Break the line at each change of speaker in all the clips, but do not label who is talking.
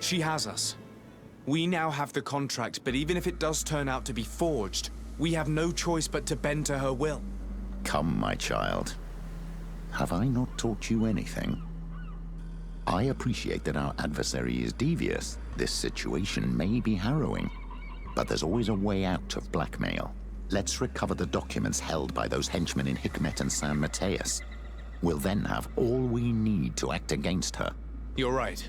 She has us. We now have the contract, but even if it does turn out to be forged, we have no choice but to bend to her will.
Come, my child. Have I not taught you anything? I appreciate that our adversary is devious. This situation may be harrowing, but there's always a way out of blackmail. Let's recover the documents held by those henchmen in Hikmet and San Mateus. We'll then have all we need to act against her.
You're right.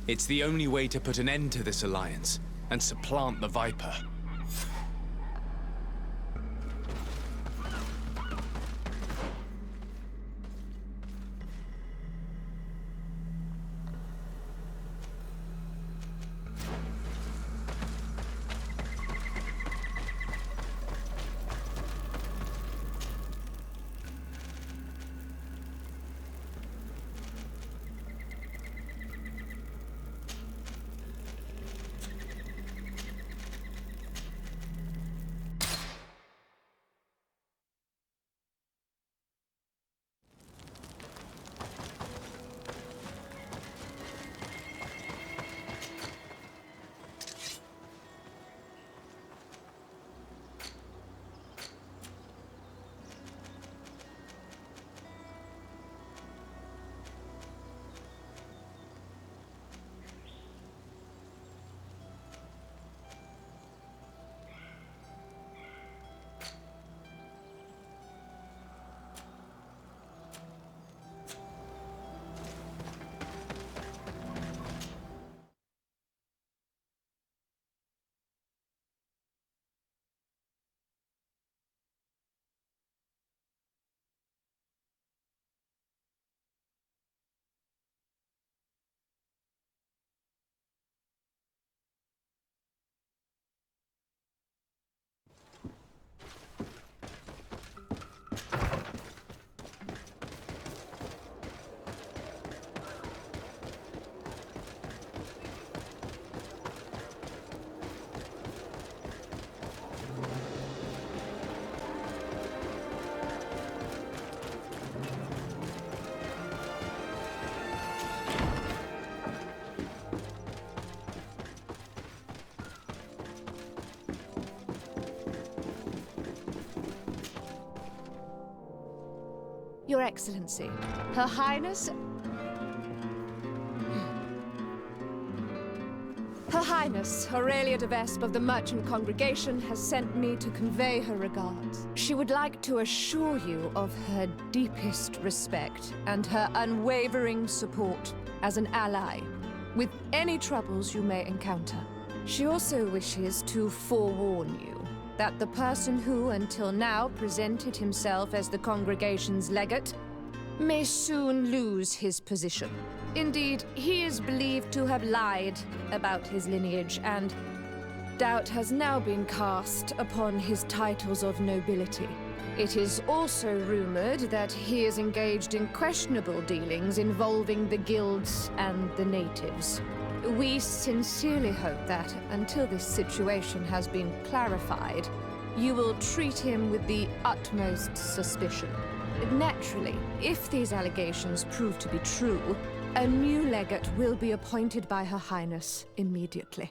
It's the only way to put an end to this alliance and supplant the Viper.
Your Excellency, Her Highness... Her Highness, Aurelia de Vespe of the Merchant Congregation has sent me to convey her regards. She would like to assure you of her deepest respect and her unwavering support as an ally with any troubles you may encounter. She also wishes to forewarn you that the person who until now presented himself as the congregation's legate may soon lose his position. Indeed, he is believed to have lied about his lineage, and doubt has now been cast upon his titles of nobility. It is also rumored that he is engaged in questionable dealings involving the guilds and the natives. We sincerely hope that, until this situation has been clarified, you will treat him with the utmost suspicion. Naturally, if these allegations prove to be true, a new legate will be appointed by Her Highness immediately.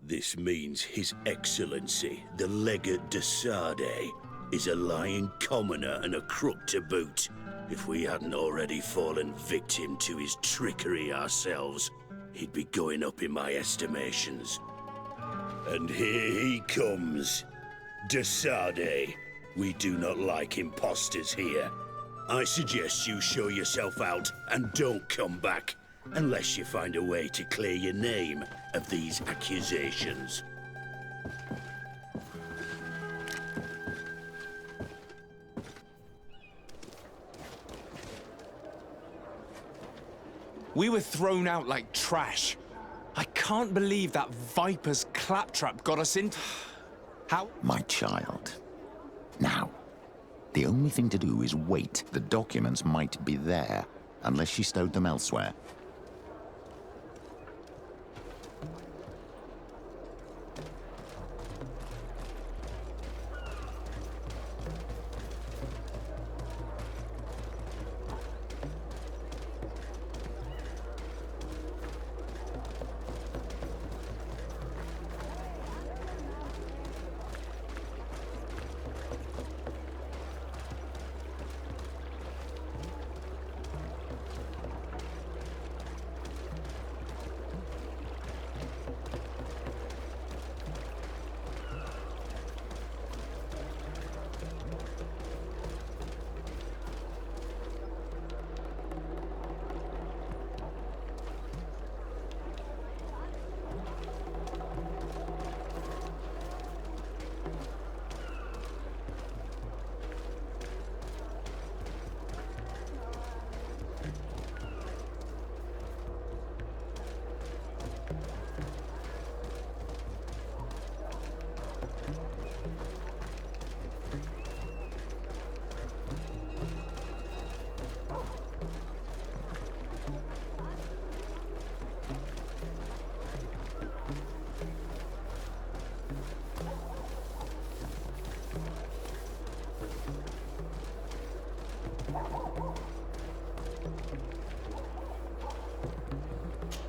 This means His Excellency, the Legate de Sade, is a lying commoner and a crook to boot. If we hadn't already fallen victim to his trickery ourselves, he'd be going up in my estimations. And here he comes. De Sade. We do not like imposters here. I suggest you show yourself out and don't come back, unless you find a way to clear your name of these accusations.
We were thrown out like trash. I can't believe that Viper's claptrap got us into... How?
My child. Now, the only thing to do is wait. The documents might be there, unless she stowed them elsewhere.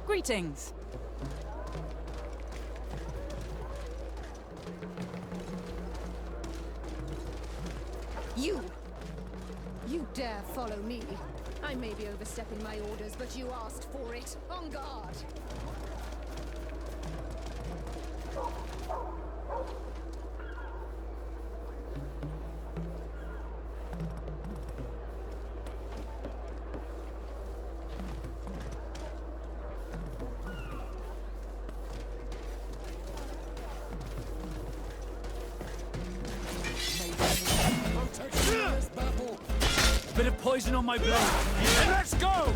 Greetings.
You dare follow me? I may be overstepping my orders, but you asked for it. On guard!
Bit of poison on my blade. Let's go!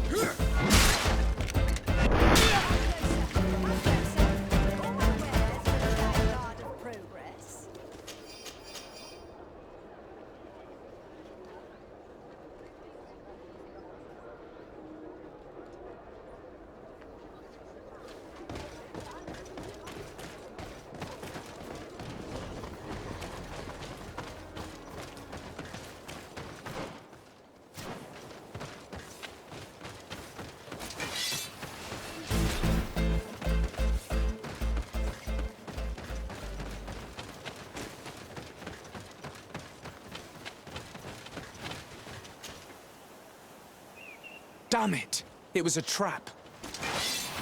Damn it! It was a trap.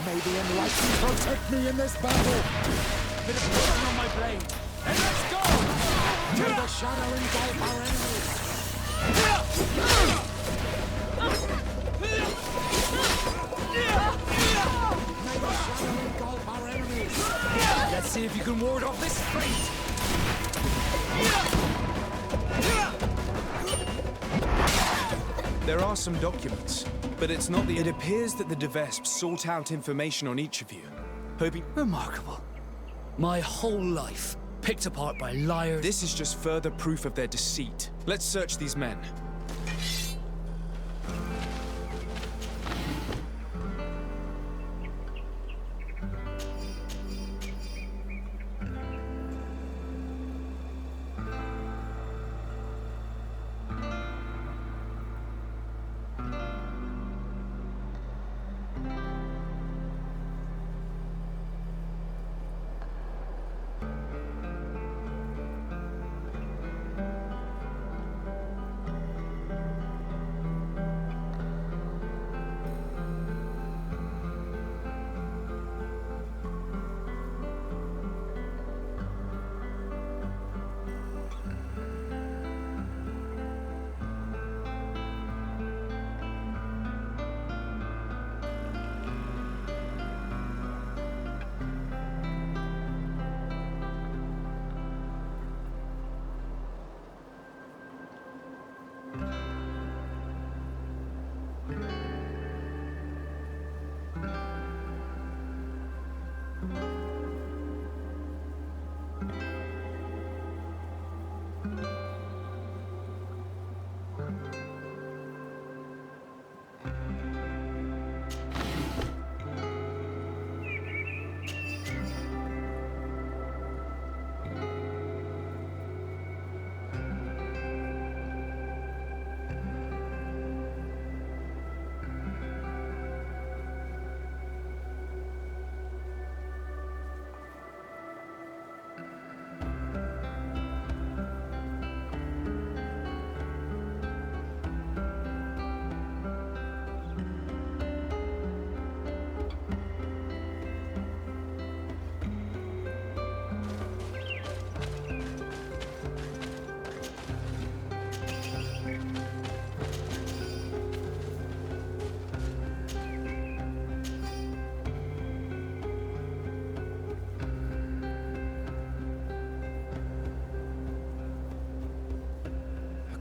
May the enlightened protect me in this battle!
Bit of poison on my blade. And let's go!
May the shadow engulf our enemies! May the shadow engulf our enemies!
Let's see if you can ward off this fate.
There are some documents, but it's not the... It appears that the Devesps sought out information on each of you, hoping...
Remarkable. My whole life, picked apart by liars.
This is just further proof of their deceit. Let's search these men.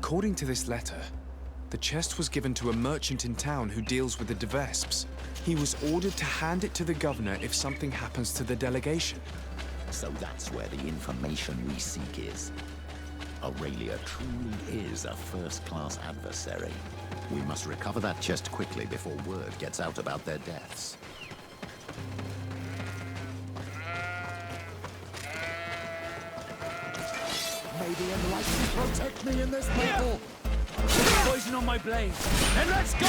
According to this letter, the chest was given to a merchant in town who deals with the Devesps. He was ordered to hand it to the governor if something happens to the delegation.
So that's where the information we seek is. Aurelia truly is a first-class adversary. We must recover that chest quickly before word gets out about their deaths.
May the enlightened protect me in this battle!
Poison on my my blade. Then let's go!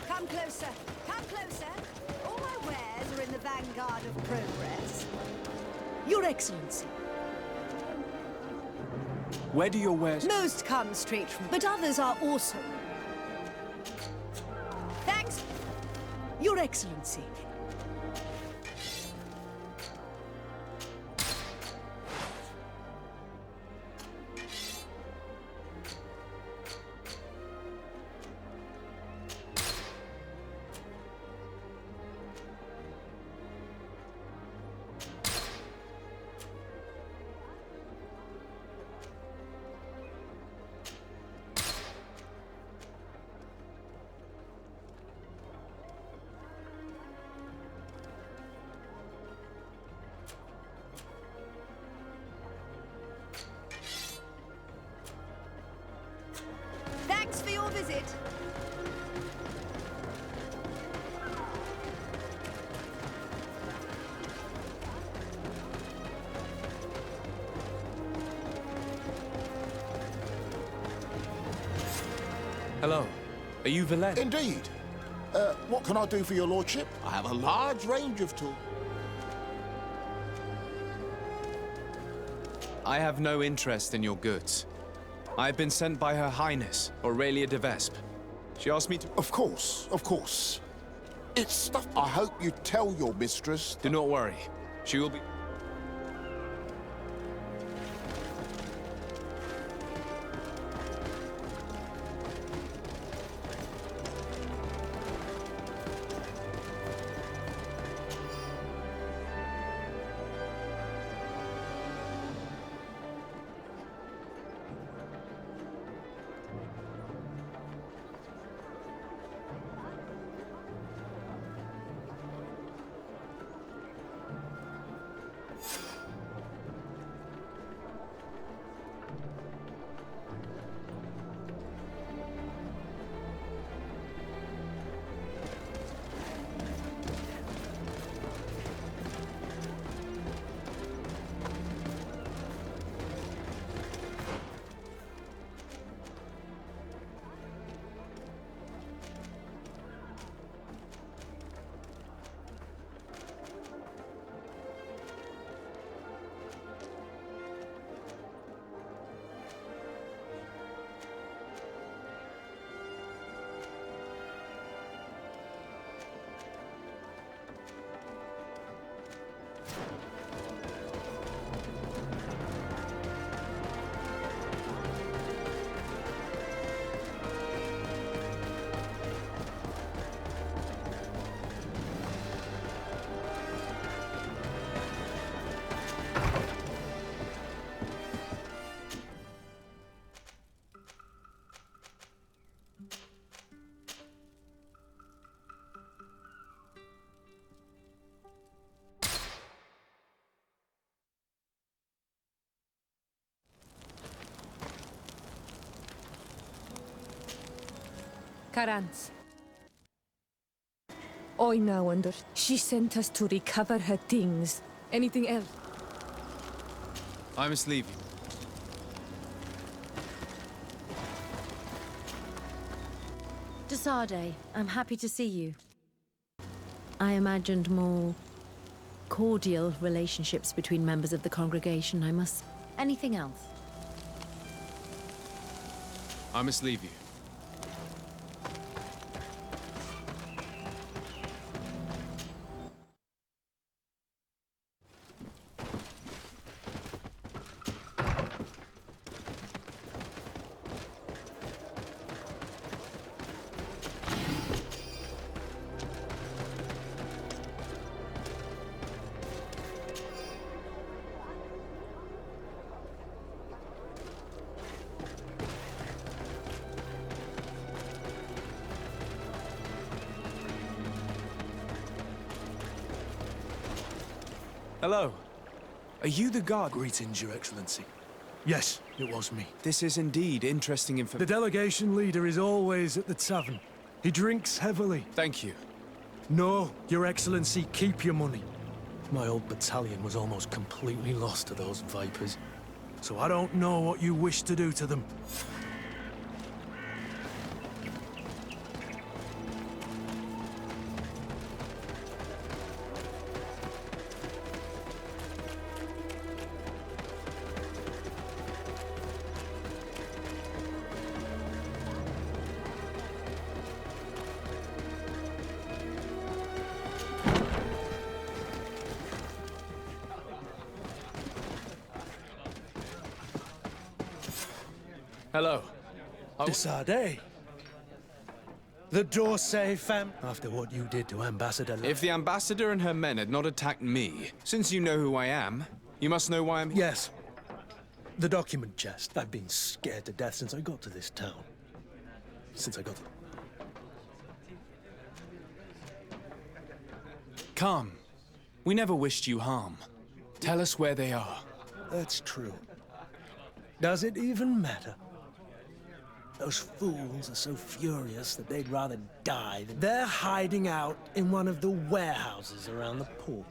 Come closer. Come closer. All my wares are in the vanguard of progress. Your Excellency.
Where do your wares...
Most come straight from... But others are also... Thanks. Your Excellency. Thanks for your visit.
Hello. Are you Valen?
Indeed. What can I do for your lordship? I have a large range of tools.
I have no interest in your goods. I have been sent by Her Highness, Aurelia de Vespe. She asked me to...
Of course, of course. It's stuff I hope you tell your mistress.
Do not worry. She will be...
Carans. I now wonder. She sent us to recover her things. Anything else?
I must leave you.
Desade, I'm happy to see you. I imagined more cordial relationships between members of the congregation. I must... Anything else?
I must leave you. Hello. Are you the guard?
Greetings, Your Excellency. Yes, it was me.
This is indeed interesting
The
information.
delegation leader is always at the tavern. He drinks heavily.
Thank you.
No, Your Excellency, keep your money. My old battalion was almost completely lost to those vipers. So I don't know what you wish to do to them.
Hello.
Desade. The D'Orsay fam. After what you did to Ambassador...
If the ambassador and her men had not attacked me, since you know who I am, you must know why I'm here.
Yes. The document chest. I've been scared to death since I got to this town. Since I got to...
Come. We never wished you harm. Tell us where they are.
That's true. Does it even matter? Those fools are so furious that they'd rather die than... They're hiding out in one of the warehouses around the port.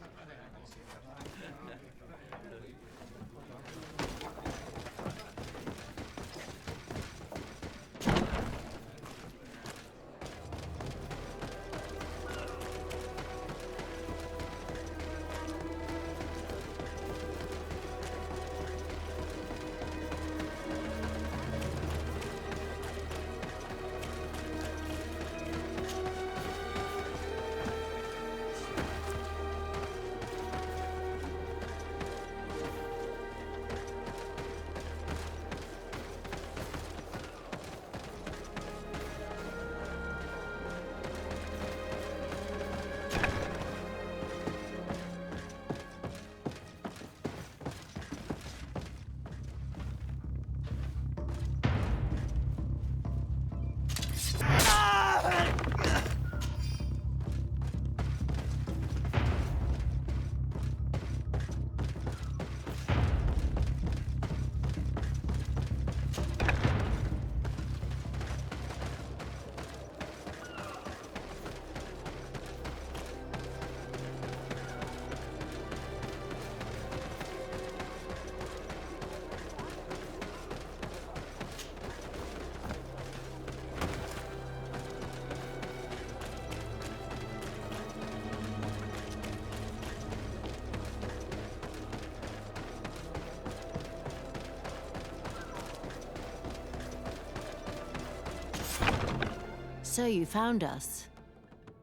So you found us.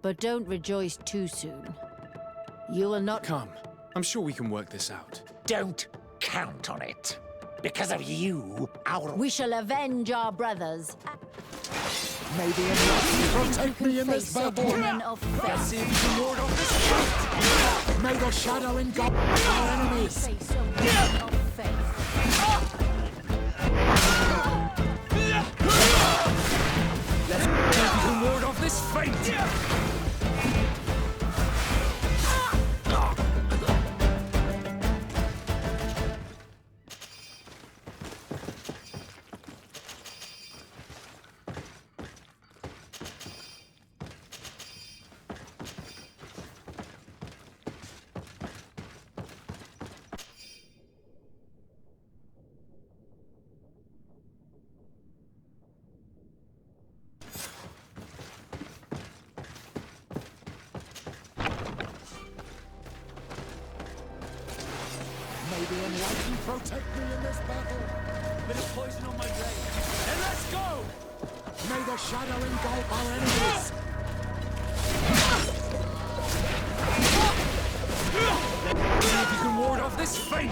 But don't rejoice too soon. You will not...
Come. I'm sure we can work this out.
Don't count on it. Because of you, our...
We shall avenge our brothers.
May the enlightened protect me in this battle.
Let's
see if you can ward off this fight. May the shadow engulf our enemies.
Let's see if you can ward off this fate!
May the enlightened protect me in this battle.
Bit of poison on my blade. And let's go!
May the shadow engulf our enemies.
See if you can ward off this fate!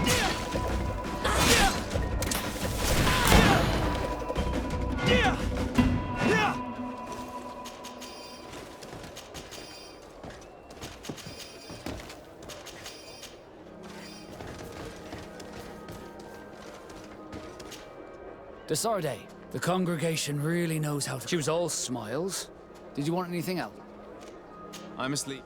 Desarde, the congregation really knows how to... She was all smiles. Did you want anything else?
I'm asleep.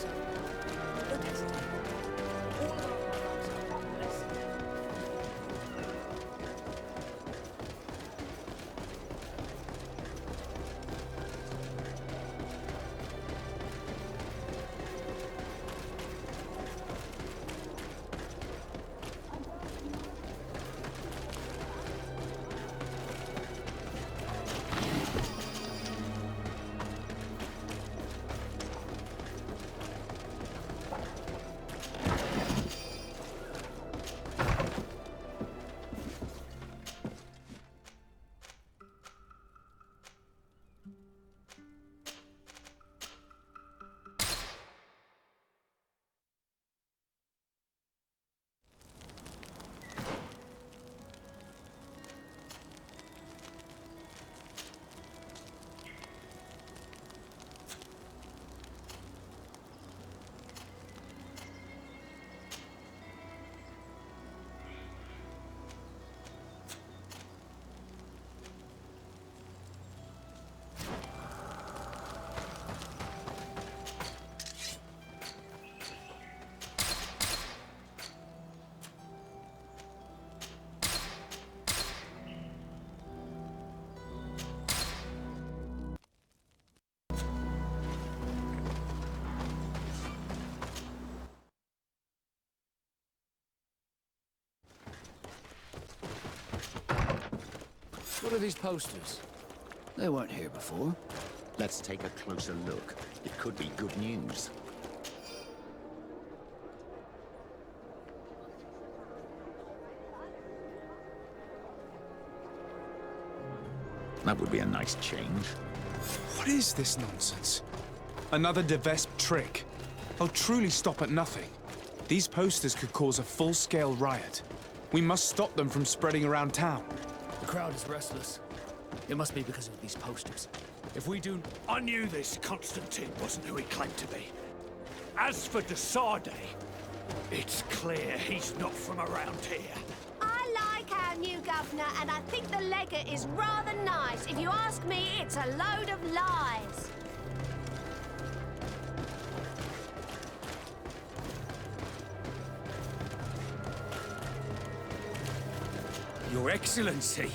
closer. Look at it. All of our lives are blessed. What are these posters? They weren't here before.
Let's take a closer look. It could be good news. That would be a nice change.
What is this nonsense? Another Devesp trick. I'll truly stop at nothing. These posters could cause a full-scale riot. We must stop them from spreading around town.
The crowd is restless. It must be because of these posters. If we do...
I knew this Constantine wasn't who he claimed to be. As for de Sardet, it's clear he's not from around here.
I like our new governor, and I think the legate is rather nice. If you ask me, it's a load of lies.
Your Excellency,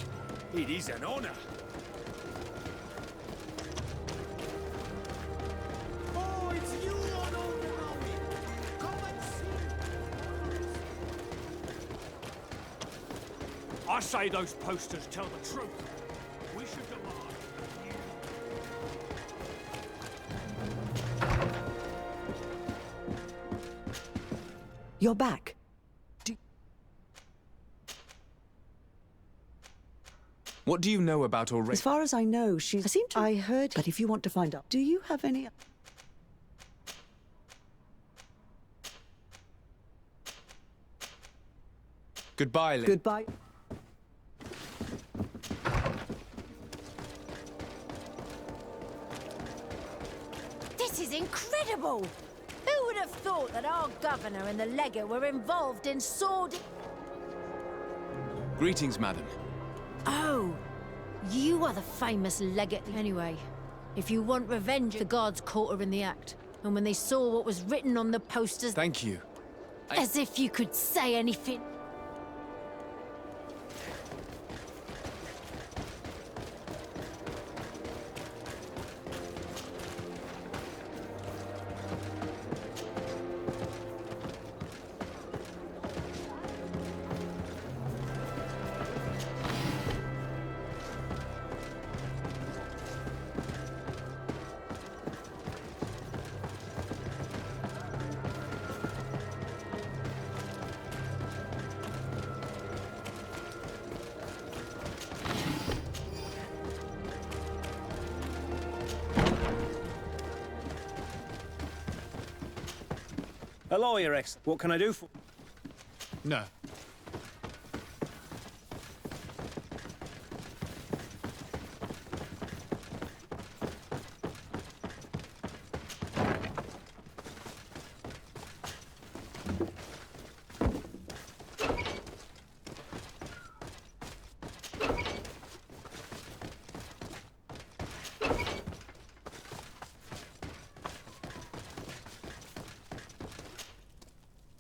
it is an honor.
Oh, it's you, Onomi. Come and see.
I say those posters tell the truth. We should demand.
You're back.
What do you know about Aurora?
As far as I know, she's... I heard... But if you want to find out, do you have any...
Goodbye, Lynn.
Goodbye. This is incredible! Who would have thought that our governor and the legate were involved in sordid...
Greetings, madam.
Oh, you are the famous legate. Anyway, if you want revenge, the guards caught her in the act. And when they saw what was written on the posters...
Thank you.
As if you could say anything.
Hello, Your Ex. What can I do for...
No.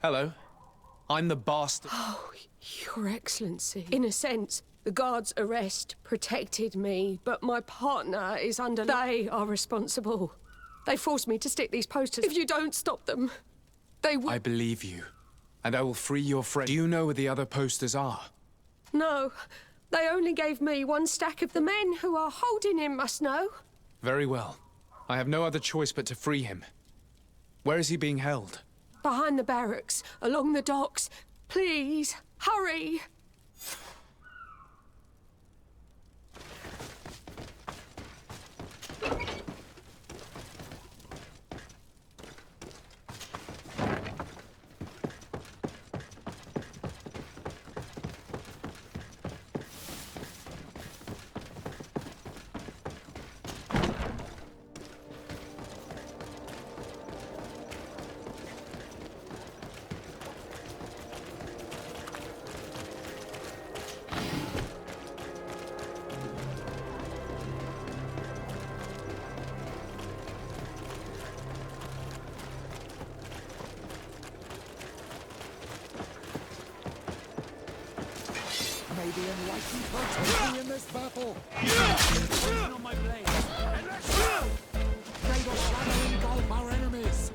Hello. I'm the bastard.
Oh, Your Excellency. In a sense, the guard's arrest protected me, but my partner is under... They are responsible. They forced me to stick these posters. If you don't stop them, they will...
I believe you, and I will free your friend. Do you know where the other posters are?
No. They only gave me one stack of the men who are holding him, must know.
Very well. I have no other choice but to free him. Where is he being held?
Behind the barracks, along the docks. Please, hurry!
May the enlightened protect me in this battle.
On my blade.
May the shadow engulf our enemies.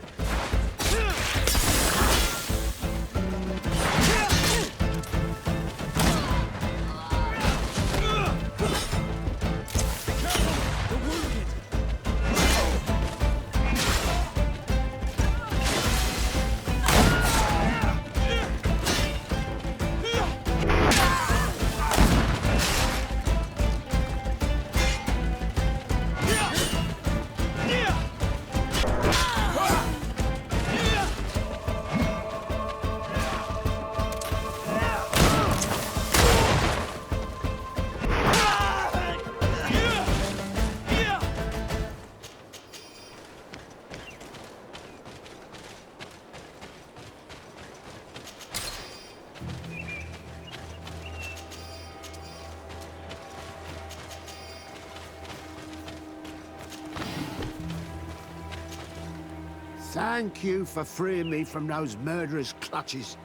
Thank you for freeing me from those murderers' clutches.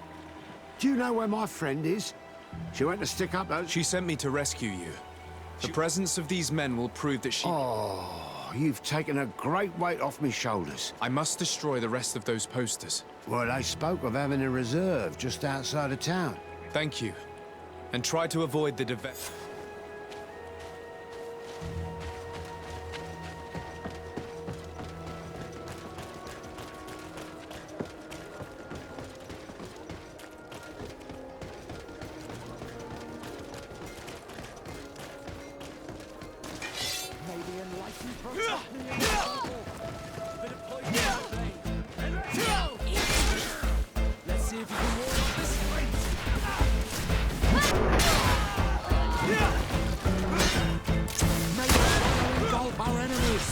Do you know where my friend is? She went to stick up those...
She sent me to rescue you. The presence of these men will prove that she...
Oh, you've taken a great weight off me shoulders.
I must destroy the rest of those posters.
Well, they spoke of having a reserve just outside of town.
Thank you. And try to avoid the divest...
May the enlightened protect me in this battle.
Let's see if you can ward off this fight.
May the shadow engulf our enemies.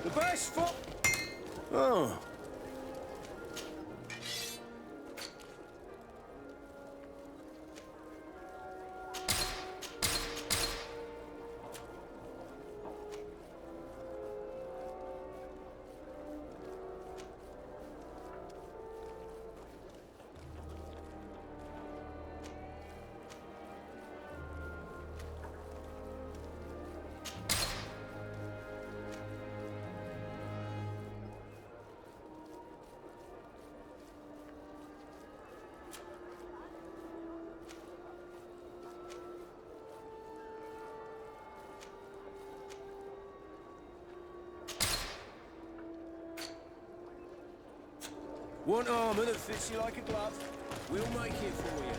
The best foot. Oh. Want armour that fits you like a glove? We'll make it for you.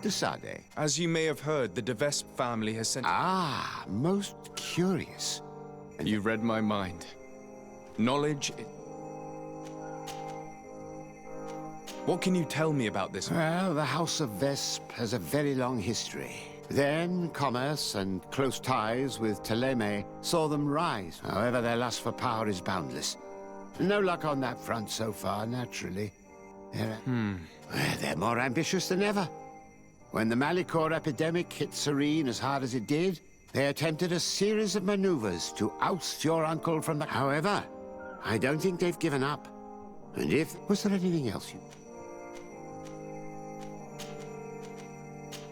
de Sade.
As you may have heard, the Devesp family has sent...
Ah, most curious.
And you read my mind. Knowledge... What can you tell me about this?
Well, the House of Vesp has a very long history. Then, commerce and close ties with Ptolemy saw them rise. However, their lust for power is boundless. No luck on that front so far, naturally. They're more ambitious than ever. When the Malicor epidemic hit Serene as hard as it did, they attempted a series of maneuvers to oust your uncle from the... However, I don't think they've given up. And if... Was there anything else you...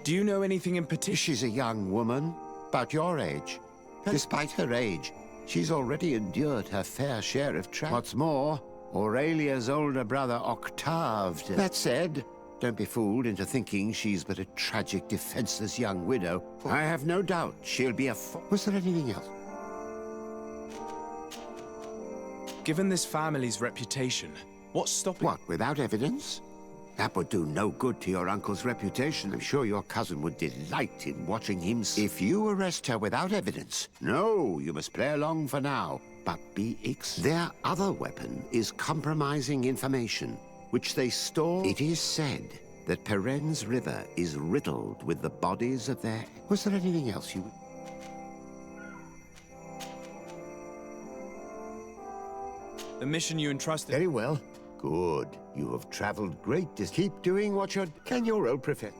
Do you know anything in particular?
She's a young woman, about your age. Despite her age, she's already endured her fair share of trouble. What's more, Aurelia's older brother Octave... That said, don't be fooled into thinking she's but a tragic, defenseless young widow. I have no doubt she'll be a... Was there anything else?
Given this family's reputation, what's stopping...
What, without evidence? That would do no good to your uncle's reputation. I'm sure your cousin would delight in watching him... If you arrest her without evidence... No, you must play along for now. But their other weapon is compromising information, which they store... It is said that Peren's River is riddled with the bodies of their... Was there anything else you...
The mission you entrusted...
Very well. Good. You have traveled great distance. Keep doing what you're... Can your old professor...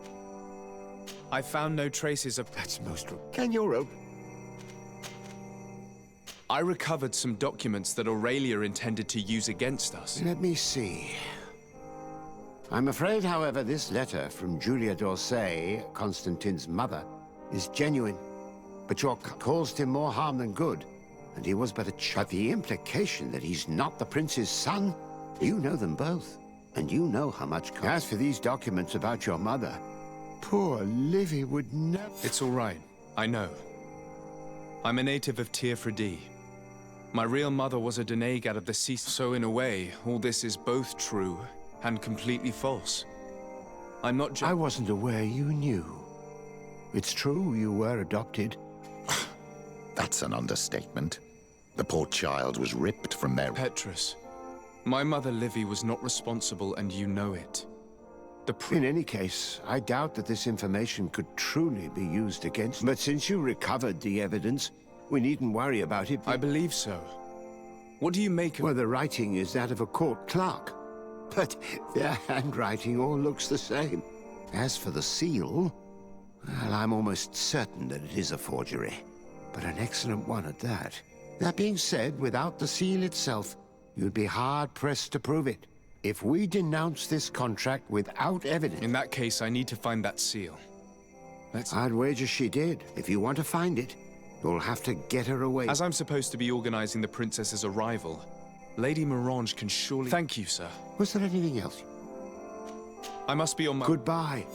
I found no traces of...
That's most... Can your old...
I recovered some documents that Aurelia intended to use against us.
Let me see. I'm afraid, however, this letter from Julia d'Orsay, Constantine's mother, is genuine. But your caused him more harm than good, and he was but a child. But the implication that he's not the prince's son... You know them both, and you know how much... As for these documents about your mother, poor Livy would never...
It's all right. I know. I'm a native of Tirfredi. My real mother was a Deneg out of the sea, so in a way, all this is both true and completely false. I'm not just...
I wasn't aware you knew. It's true you were adopted.
That's an understatement. The poor child was ripped from their...
Petrus. My mother, Livy, was not responsible, and you know it.
In any case, I doubt that this information could truly be used against... But since you recovered the evidence, we needn't worry about it.
I believe so. What do you make of...
Well, the writing is that of a court clerk. But their handwriting all looks the same. As for the seal, well, I'm almost certain that it is a forgery. But an excellent one at that. That being said, without the seal itself, you'd be hard-pressed to prove it. If we denounce this contract without evidence...
In that case, I need to find that seal.
I'd wager she did. If you want to find it, you'll have to get her away.
As I'm supposed to be organizing the princess's arrival, Lady Morange can surely... Thank you, sir.
Was there anything else?
I must be on my...
Goodbye.